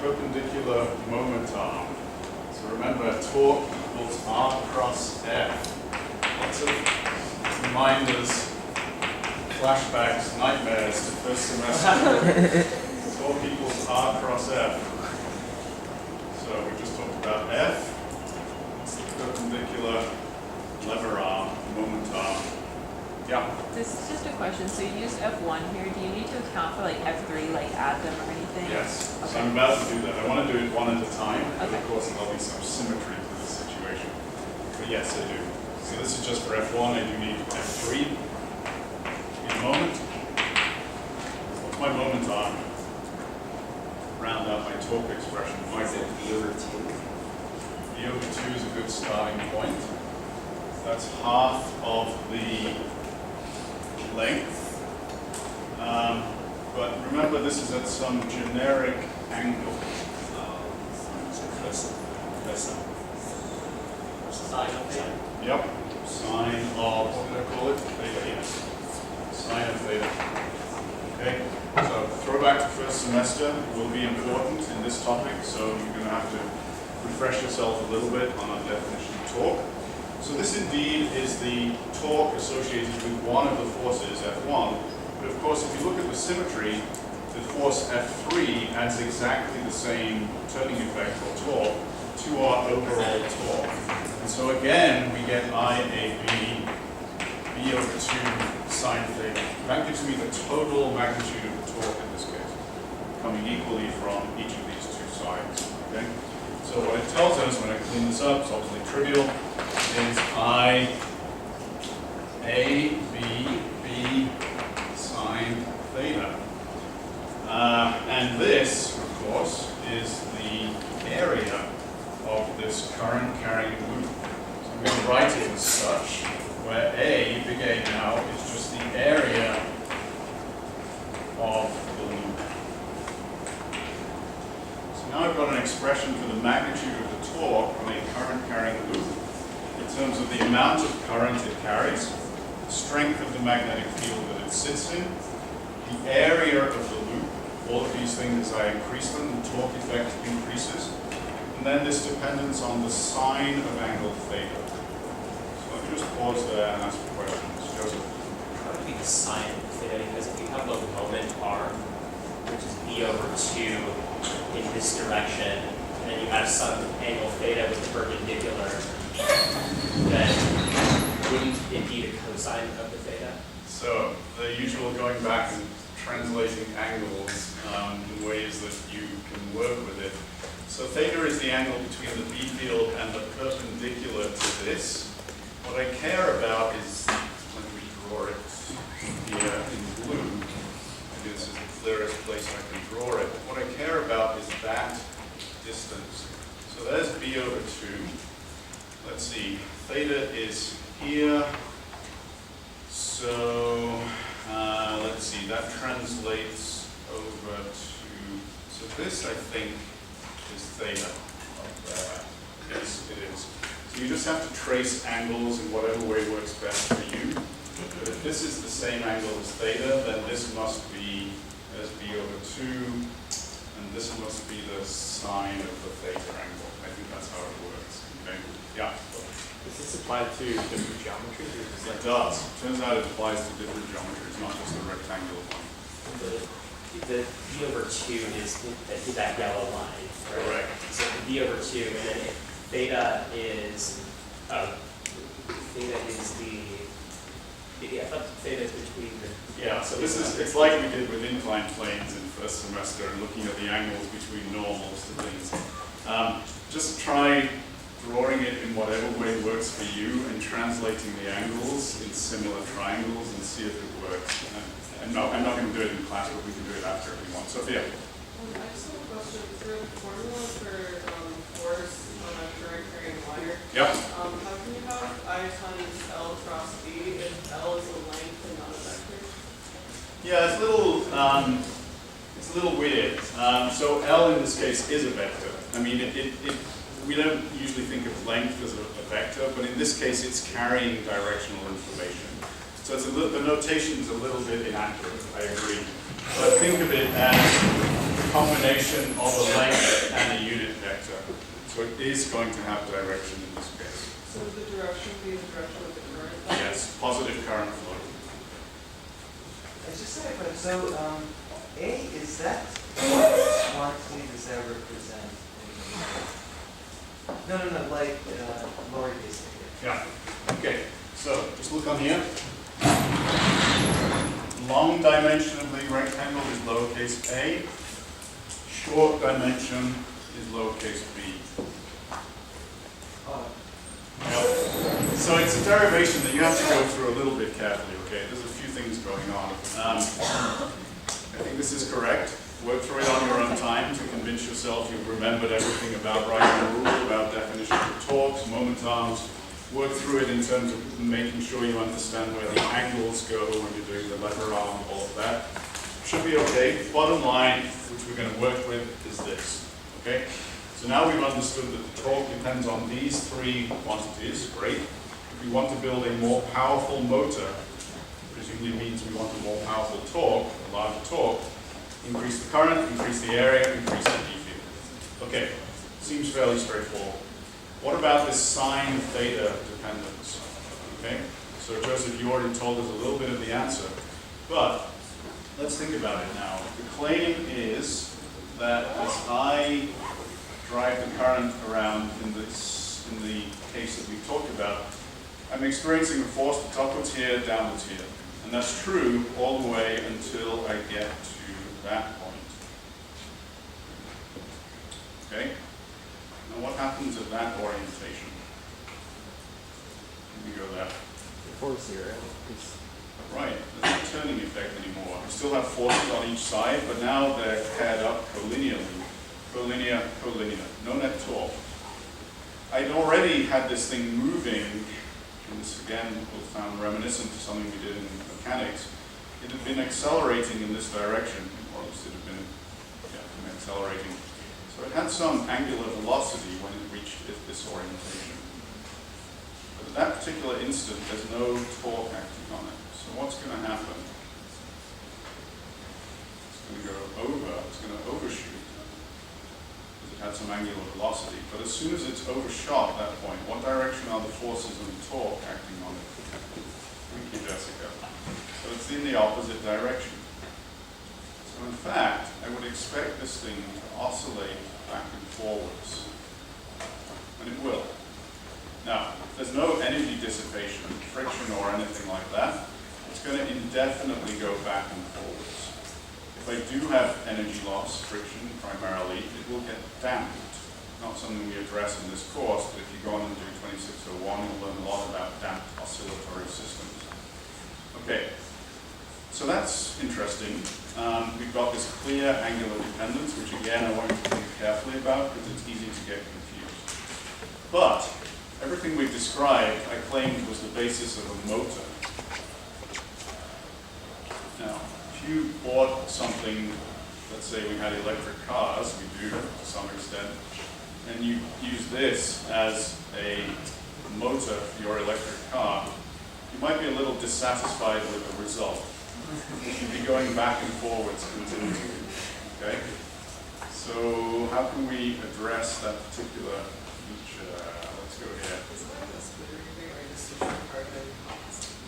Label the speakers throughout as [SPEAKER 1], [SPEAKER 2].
[SPEAKER 1] perpendicular moment arm. So remember, torque equals R cross F. Lots of reminders, flashbacks, nightmares to first semester. Torque equals R cross F. So we just talked about F. It's the perpendicular lever arm, moment arm. Yeah.
[SPEAKER 2] This is just a question. So you use F1 here. Do you need to account for like F3, like add them or anything?
[SPEAKER 1] Yes.
[SPEAKER 2] Okay.
[SPEAKER 1] So I'm about to do that. I want to do it one at a time. But
[SPEAKER 2] Okay.
[SPEAKER 1] of course, there'll be some symmetry to this situation. But yes, I do. So this is just for F1. I do need F3 in a moment. What's my moment arm? Round out my torque expression.
[SPEAKER 3] Is it V over 2?
[SPEAKER 1] V over 2 is a good starting point. That's half of the length. But remember, this is at some generic angle.
[SPEAKER 3] Sine of theta.
[SPEAKER 1] Yep. Sine of, what did I call it? Theta, yes. Sine of theta. Okay. So throwback to first semester will be important in this topic, so you're going to have to refresh yourself a little bit on our definition of torque. So this indeed is the torque associated with one of the forces, F1. But of course, if you look at the symmetry, the force F3 adds exactly the same turning effect or torque to our overall torque. And so again, we get IAB, B over 2 sine theta. That gives me the total magnitude of the torque in this case, coming equally from each of these two sides. Okay? So what it tells us, when I clean this up, it's obviously trivial, is I A B B sine theta. And this, of course, is the area of this current carrying loop. So I'm going to write it as such, where A, big A now, is just the area of the loop. So now I've got an expression for the magnitude of the torque on a current carrying loop in terms of the amount of current it carries, the strength of the magnetic field that it sits in, the area of the loop. All of these things, as I increase them, the torque effect increases. And then this dependence on the sine of angle theta. So let me just pause there and ask questions. Joseph?
[SPEAKER 3] That would be the sine of theta, because if you have a moment arm, which is B over 2 in this direction, and then you have some angle theta with the perpendicular, then wouldn't it be the cosine of the theta?
[SPEAKER 1] So the usual going back and translating angles in ways that you can work with it. So theta is the angle between the B field and the perpendicular to this. What I care about is, let me draw it here in blue. Maybe this is the clearest place I can draw it. What I care about is that distance. So there's B over 2. Let's see, theta is here. So let's see, that translates over to, so this I think is theta up there. Yes, it is. So you just have to trace angles in whatever way works best for you. But if this is the same angle as theta, then this must be, there's B over 2, and this must be the sine of the theta angle. I think that's how it works. Okay? Yeah.
[SPEAKER 4] Does this apply to different geometries? Or just
[SPEAKER 1] It does. Turns out it applies to different geometries, not just the rectangular one.
[SPEAKER 3] The B over 2 is that yellow line, right?
[SPEAKER 1] Correct.
[SPEAKER 3] So the B over 2, and then if theta is the, I thought theta is between the.
[SPEAKER 1] Yeah, so this is, it's like we did with inclined planes in first semester and looking at the angles between normals to things. Just try drawing it in whatever way works for you and translating the angles in similar triangles and see if it works. I'm not going to do it in class, but we can do it after if you want. Sophia?
[SPEAKER 5] I just have a question. Is there a formula for force on a current carrying wire?
[SPEAKER 1] Yep.
[SPEAKER 5] How can you have I times L cross B if L is a length and not a vector?
[SPEAKER 1] Yeah, it's a little weird. So L in this case is a vector. I mean, we don't usually think of length as a vector, but in this case it's carrying directional information. So the notation is a little bit inaccurate, I agree. But think of it as combination of a length and a unit vector. So it is going to have direction in this case.
[SPEAKER 5] So would the direction be the direction of the current?
[SPEAKER 1] Yes, positive current flow.
[SPEAKER 6] I just had a question. So, A, is that what quantity does that represent? No, like lowercase a.
[SPEAKER 1] Yeah. Okay, so just look on here. Long dimension of the rectangle is lowercase a. Short dimension is lowercase b.
[SPEAKER 6] Oh,
[SPEAKER 1] Yep. So it's a derivation that you have to go through a little bit carefully, okay? There's a few things going on. I think this is correct. Work through it on your own time to convince yourself you've remembered everything about writing a rule, about definitions of torques, moment arms. Work through it in terms of making sure you understand where the angles go when you're doing the lever arm, all of that. Should be okay. Bottom line, which we're going to work with, is this, okay? So now we've understood that the torque depends on these three quantities. Great. If we want to build a more powerful motor, presumably means we want a more powerful torque, a larger torque, increase the current, increase the area, increase the D field. Okay, seems fairly straightforward. What about this sine theta dependence? Okay, so Joseph, you already told us a little bit of the answer, but let's think about it now. The claim is that as I drive the current around in the case that we've talked about, I'm experiencing a force that's upwards here, downwards here. And that's true all the way until I get to that point. Okay? Now what happens at that orientation? Let me go there.
[SPEAKER 4] Before zero, because
[SPEAKER 1] Right, there's no turning effect anymore. We still have forces on each side, but now they're paired up collinearly. Collinear, collinear. No net torque. I'd already had this thing moving, and this again was found reminiscent to something we did in mechanics. It had been accelerating in this direction, or at least it had been accelerating. So it had some angular velocity when it reached this orientation. But at that particular instant, there's no torque acting on it. So what's going to happen? It's going to go over, it's going to overshoot, because it had some angular velocity. But as soon as it's overshot that point, what direction are the forces and the torque acting on it? Thank you, Jessica. So it's in the opposite direction. So in fact, I would expect this thing to oscillate back and forwards. And it will. Now, if there's no energy dissipation, friction or anything like that, it's going to indefinitely go back and forwards. If I do have energy loss, friction primarily, it will get damped. Not something we address in this course, but if you go on and do 2601, you'll learn a lot about damped oscillatory systems. Okay, so that's interesting. We've got this clear angular dependence, which again I want you to think carefully about because it's easy to get confused. But everything we've described, I claimed, was the basis of a motor. Now, if you bought something, let's say we had electric cars, we do to some extent, and you use this as a motor for your electric car, you might be a little dissatisfied with the result. You'd be going back and forwards continuously. Okay? So how can we address that particular feature? Let's go here.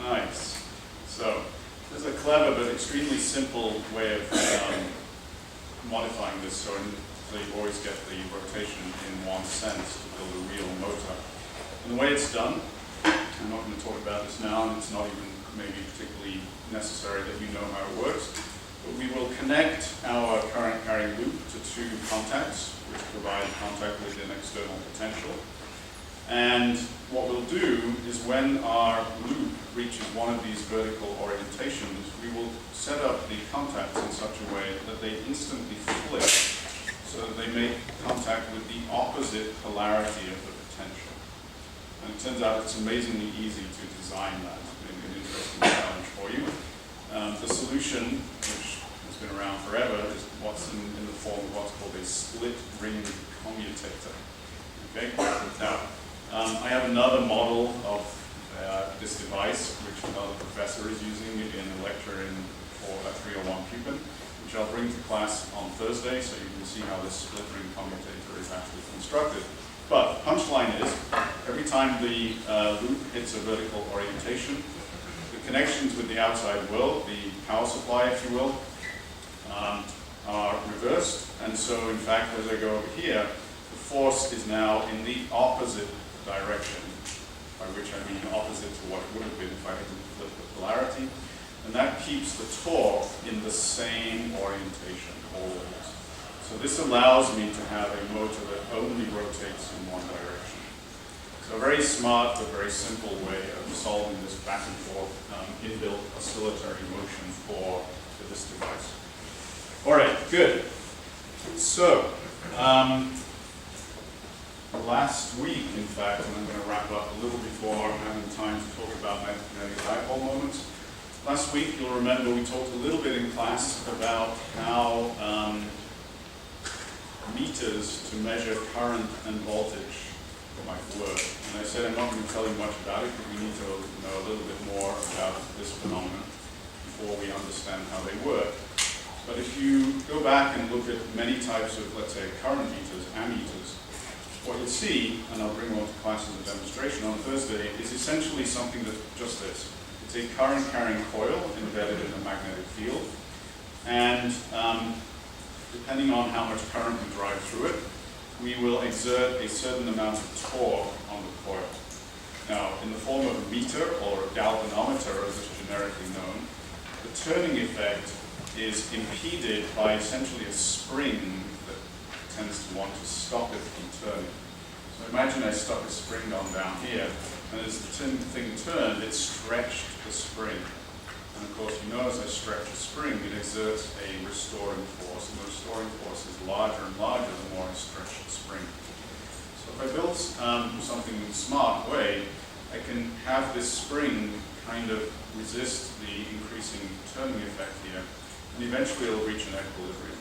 [SPEAKER 1] Nice. So there's a clever but extremely simple way of modifying this so you always get the rotation in one sense to build a real motor. And the way it's done, I'm not going to talk about this now, and it's not even maybe particularly necessary that you know how it works, but we will connect our current carrying loop to two contacts, which provide contact with an external potential. And what we'll do is when our loop reaches one of these vertical orientations, we will set up the contacts in such a way that they instantly flip, so that they make contact with the opposite polarity of the potential. And it turns out it's amazingly easy to design that. Maybe an interesting challenge for you. The solution, which has been around forever, is what's in the form of what's called a split ring commutator. Okay? Now, I have another model of this device, which another professor is using in a lecture in 301 Pupin, which I'll bring to class on Thursday, so you can see how this split ring commutator is actually constructed. But punchline is, every time the loop hits a vertical orientation, the connections with the outside world, the power supply, if you will, are reversed. And so, in fact, as I go over here, the force is now in the opposite direction, by which I mean opposite to what it would have been if I hadn't flipped the polarity. And that keeps the torque in the same orientation always. So this allows me to have a motor that only rotates in one direction. So a very smart but very simple way of solving this back and forth inbuilt oscillatory motion for this device. All right, good. So, last week, in fact, and I'm going to wrap up a little before having time to talk about magnetic dipole moments. Last week, you'll remember we talked a little bit in class about how meters to measure current and voltage might work. And I said I'm not going to tell you much about it, but we need to know a little bit more about this phenomenon before we understand how they work. But if you go back and look at many types of, let's say, current meters, ammeters, what you'll see, and I'll bring one to class as a demonstration on Thursday, is essentially something that's just this. It's a current-carrying coil embedded in a magnetic field, and depending on how much current we drive through it, we will exert a certain amount of torque on the coil. Now, in the form of a meter or a galvanometer, as it's generically known, the turning effect is impeded by essentially a spring that tends to want to stop it from turning. So imagine I stuck a spring on down here, and as the thing turned, it stretched the spring. And of course, you know, as I stretch the spring, it exerts a restoring force, and the restoring force is larger and larger the more I stretch the spring. So if I build something in a smart way, I can have this spring kind of resist the increasing turning effect here, and eventually it'll reach an equilibrium.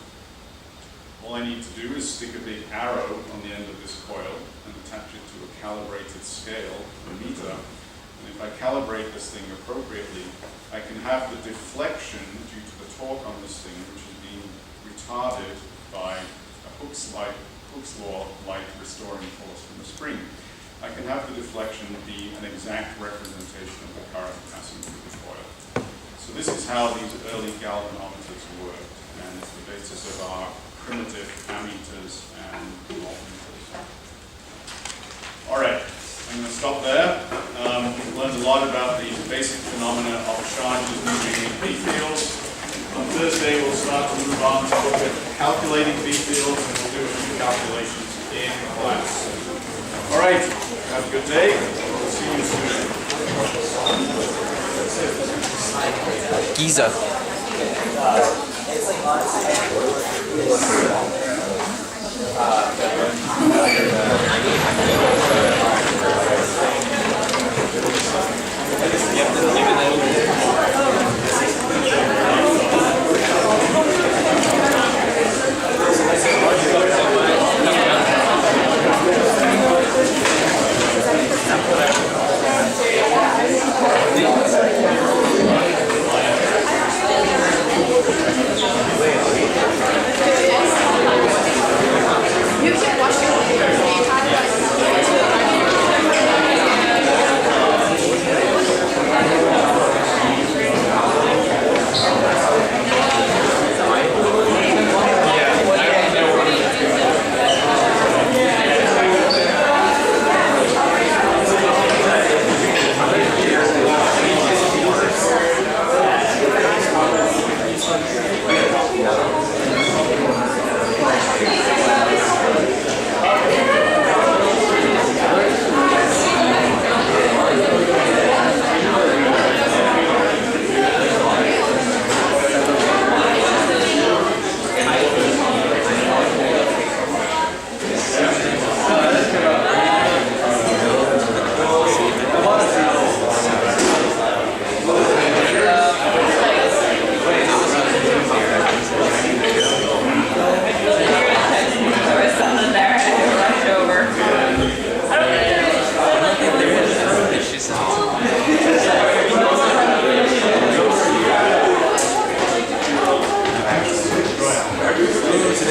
[SPEAKER 1] All I need to do is stick a big arrow on the end of this coil and attach it to a calibrated scale, a meter. And if I calibrate this thing appropriately, I can have the deflection due to the torque on this thing, which is being retarded by a Hooke's law-like restoring force from the spring. I can have the deflection be an exact representation of the current passing through the coil. So this is how these early galvanometers worked, and it's the basis of our primitive ammeters and voltmeters. All right, I'm going to stop there. We've learned a lot about the basic phenomena of charges moving in B fields. On Thursday, we'll start to move on to look at calculating B fields, and we'll do a few calculations in class. All right, have a good day. We'll see you soon.
[SPEAKER 7] Giza.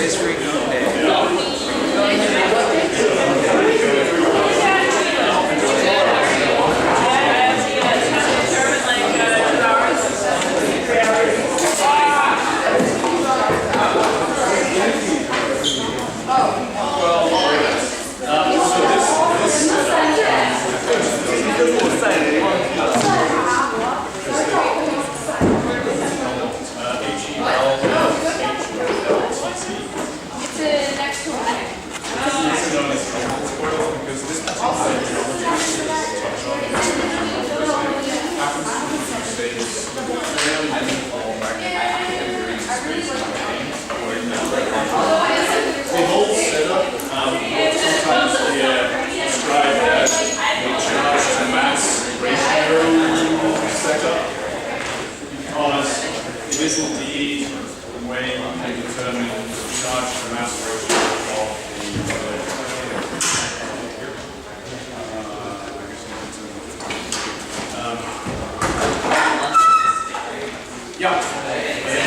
[SPEAKER 7] this week?
[SPEAKER 8] It's a next one.
[SPEAKER 1] Also known as coil because this particular geometry happens to be states fairly uniform the whole setup sometimes described as a charge to mass ratio setup because it is indeed a way you can determine the charge to mass ratio of yeah.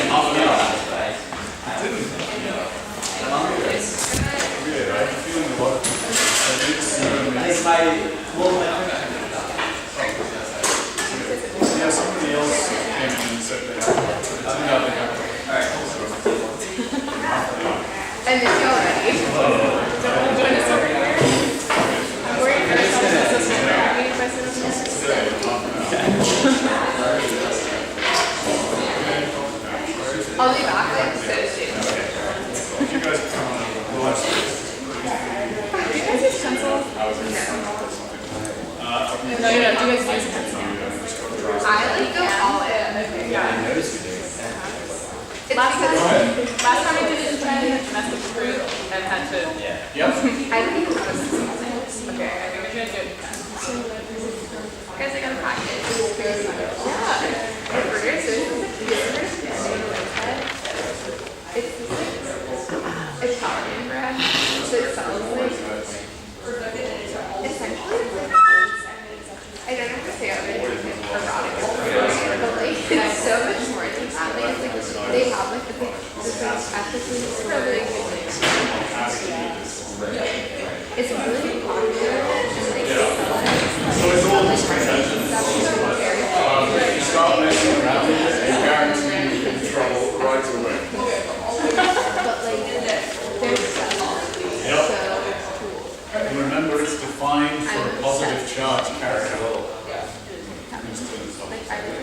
[SPEAKER 1] Half an hour. I didn't. Weird. I'm feeling a lot of yeah, somebody else came in and said they had it turned out they had it.
[SPEAKER 8] And if y'all ready, join us over here. We're going to start this system. I'll be back like so soon.
[SPEAKER 1] If you guys come on, we'll have
[SPEAKER 8] Do you guys use pencils? No, you don't. Do you guys use pencils? I like go all in. Yeah. Last time I did it in China, domestic fruit, and had to.
[SPEAKER 1] Yep.
[SPEAKER 8] I don't even know what this is. Okay, I think we're gonna do it. Guys, I got a package. Yeah. Burgers, so it's Italian bread, so it sounds like essentially it's like I don't know if to say erotic but like it's so much more than that. Like it's like they have like the ethically really good. It's really popular and like
[SPEAKER 1] So it's all this contention. If you start messing around with it, you guarantee you get in trouble right away.
[SPEAKER 8] but like there's
[SPEAKER 1] Yep. And remember, it's defined for a positive charge carried out.
[SPEAKER 8] like I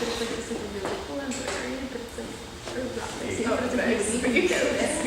[SPEAKER 8] but it's like this like really cool embroidery, but it's like a rock. So it's like